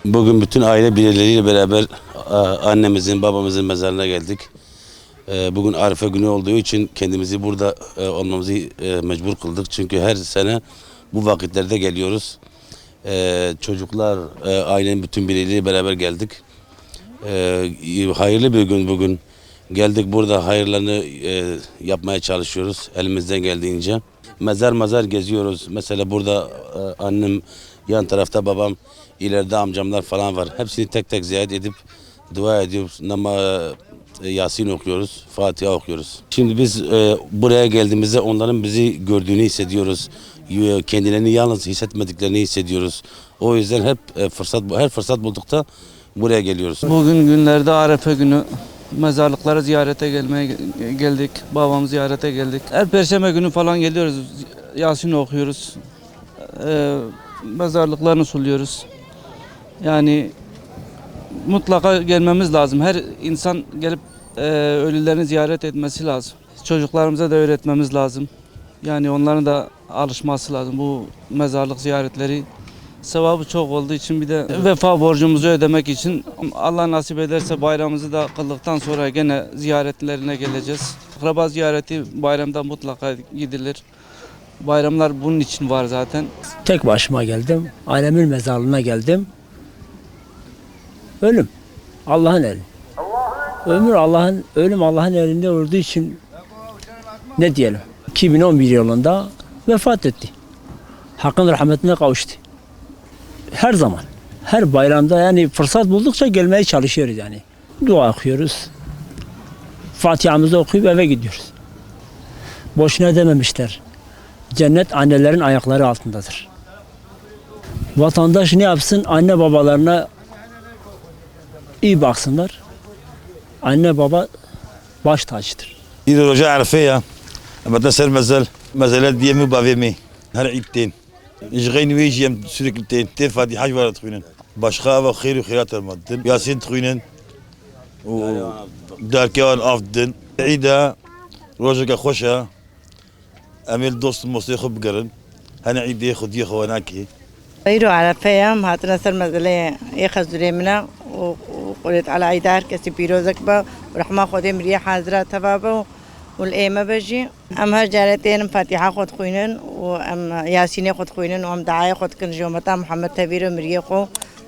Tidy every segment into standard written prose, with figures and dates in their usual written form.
Bugün bütün aile bireyleriyle beraber annemizin, babamızın mezarına geldik. Bugün Arife günü olduğu için kendimizi burada olmamızı mecbur kıldık. Çünkü her sene bu vakitlerde geliyoruz. Çocuklar, ailenin bütün bireyleriyle beraber geldik. Hayırlı bir gün bugün. Geldik burada hayırlarını yapmaya çalışıyoruz elimizden geldiğince. Mezar geziyoruz. Mesela burada annem, yan tarafta babam, ileride amcamlar falan var. Hepsini tek tek ziyaret edip dua ediyoruz. Yasin okuyoruz, Fatiha okuyoruz. Şimdi biz buraya geldiğimizde onların bizi gördüğünü hissediyoruz. Kendilerini yalnız hissetmediklerini hissediyoruz. O yüzden her fırsat buldukta buraya geliyoruz. Bugün günlerde Arefe günü mezarlıklara ziyarete geldik. Babamı ziyarete geldik. Her perşembe günü falan geliyoruz. Yasin okuyoruz. Mezarlıklarını suluyoruz. Yani mutlaka gelmemiz lazım. Her insan gelip ölülerini ziyaret etmesi lazım. Çocuklarımıza da öğretmemiz lazım. Yani onların da alışması lazım. Bu mezarlık ziyaretleri sevabı çok olduğu için bir de vefa borcumuzu ödemek için Allah nasip ederse bayramımızı da kıldıktan sonra gene ziyaretlerine geleceğiz. Akraba ziyareti bayramda mutlaka gidilir. Bayramlar bunun için var zaten. Tek başıma geldim. Ailemin mezarlığına geldim. Ölüm Allah'ın eli. Ölüm Allah'ın elinde olduğu için ne diyelim? 2011 yılında vefat etti. Hakkın rahmetine kavuştu. Her zaman, her bayramda yani fırsat buldukça gelmeye çalışıyoruz yani. Dua okuyoruz. Fatiha'mızı okuyup eve gidiyoruz. Boşuna dememişler. Cennet annelerin ayakları altındadır. Vatandaş ne yapsın? Anne babalarına iyi baksınlar. Anne baba baş tacıdır. İyi roja Arife'ya. Ama da ser mezeler diye mi bavemi. Her iddiğin. İşgayni vejiyem sürekli te Fatiha var tıkıynen. Başka ve hayır hayrat almadın. Yasin tıkıynen. Derkevan afdın. İda roja خوشا. Amel dostum musliği bgarın. Hani iddiye xudiye xwanaki. غيروا على فيهم هاتنا سر مزلة يخزري منا وقلت على عيدار كسي بيروزك با ورحمة خدي مريح حاضرة تبابا والأيمة بجي أم هالجارتين فاتحة خد خوينن وأم ياسين خد خوينن وأم دعاء خد كن يومتا محمد تبيرة مريخو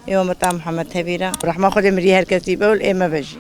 يومتا محمد تبيرة ورحمة خدي مريح كسي با والأيمة بجي